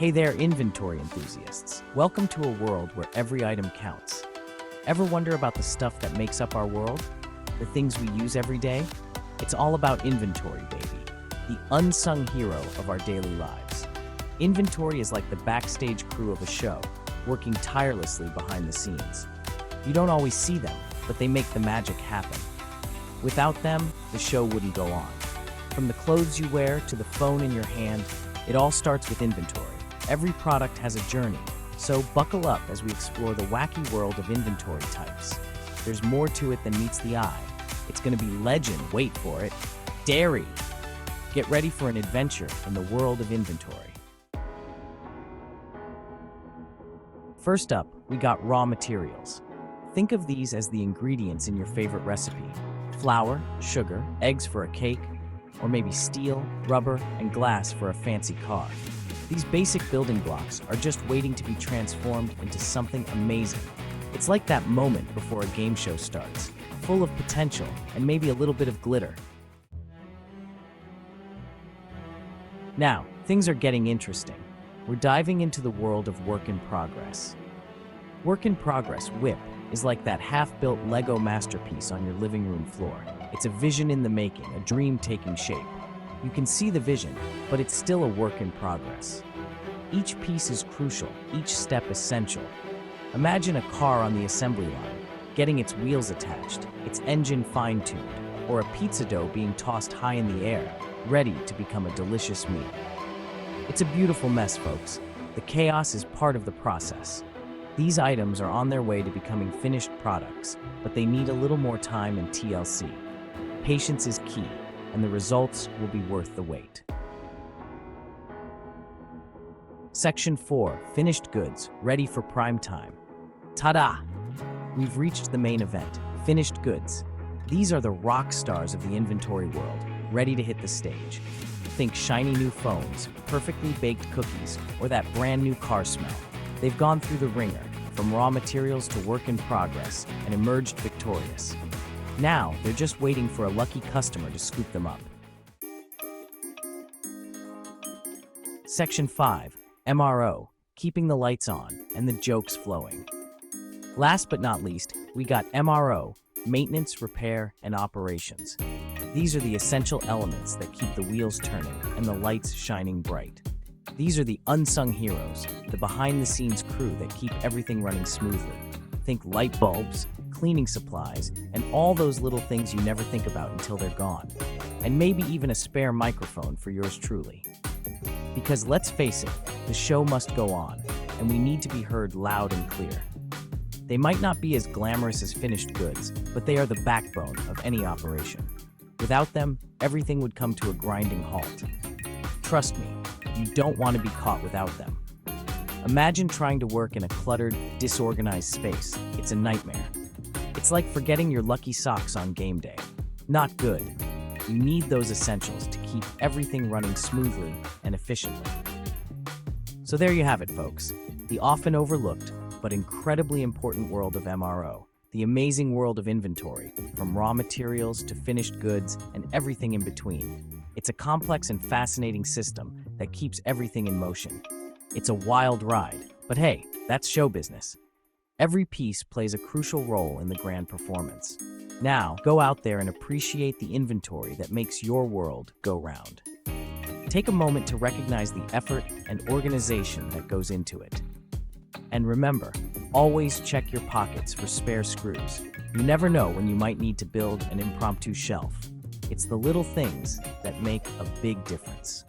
Hey there, inventory enthusiasts. Welcome to a world where every item counts. Ever wonder about the stuff that makes up our world? The things we use every day? It's all about inventory, baby. The unsung hero of our daily lives. Inventory is like the backstage crew of a show, working tirelessly behind the scenes. You don't always see them, but they make the magic happen. Without them, the show wouldn't go on. From the clothes you wear to the phone in your hand, it all starts with inventory. Every product has a journey, so buckle up as we explore the wacky world of inventory types. There's more to it than meets the eye. It's going to be legend, wait for it, dairy. Get ready for an adventure in the world of inventory. First up, we got raw materials. Think of these as the ingredients in your favorite recipe. Flour, sugar, eggs for a cake, or maybe steel, rubber, and glass for a fancy car. These basic building blocks are just waiting to be transformed into something amazing. It's like that moment before a game show starts, full of potential and maybe a little bit of glitter. Now, things are getting interesting. We're diving into the world of work in progress. Work in progress, WIP, is like that half-built Lego masterpiece on your living room floor. It's a vision in the making, a dream taking shape. You can see the vision, but it's still a work in progress. Each piece is crucial, each step essential. Imagine a car on the assembly line, getting its wheels attached, its engine fine-tuned, or a pizza dough being tossed high in the air, ready to become a delicious meal. It's a beautiful mess, folks. The chaos is part of the process. These items are on their way to becoming finished products, but they need a little more time and TLC. Patience is key, and the results will be worth the wait. Section 4, Finished Goods, ready for prime time. Ta-da! We've reached the main event, finished goods. These are the rock stars of the inventory world, ready to hit the stage. Think shiny new phones, perfectly baked cookies, or that brand new car smell. They've gone through the ringer, from raw materials to work in progress, and emerged victorious. Now, they're just waiting for a lucky customer to scoop them up. Section 5, MRO, keeping the lights on and the jokes flowing. Last but not least, we got MRO, maintenance, repair, and operations. These are the essential elements that keep the wheels turning and the lights shining bright. These are the unsung heroes, the behind-the-scenes crew that keep everything running smoothly. Think light bulbs, cleaning supplies, and all those little things you never think about until they're gone. And maybe even a spare microphone for yours truly. Because let's face it, the show must go on, and we need to be heard loud and clear. They might not be as glamorous as finished goods, but they are the backbone of any operation. Without them, everything would come to a grinding halt. Trust me, you don't want to be caught without them. Imagine trying to work in a cluttered, disorganized space. It's a nightmare. It's like forgetting your lucky socks on game day. Not good. You need those essentials to keep everything running smoothly and efficiently. So there you have it, folks. The often overlooked, but incredibly important world of MRO. The amazing world of inventory, from raw materials to finished goods and everything in between. It's a complex and fascinating system that keeps everything in motion. It's a wild ride, but hey, that's show business. Every piece plays a crucial role in the grand performance. Now, go out there and appreciate the inventory that makes your world go round. Take a moment to recognize the effort and organization that goes into it. And remember, always check your pockets for spare screws. You never know when you might need to build an impromptu shelf. It's the little things that make a big difference.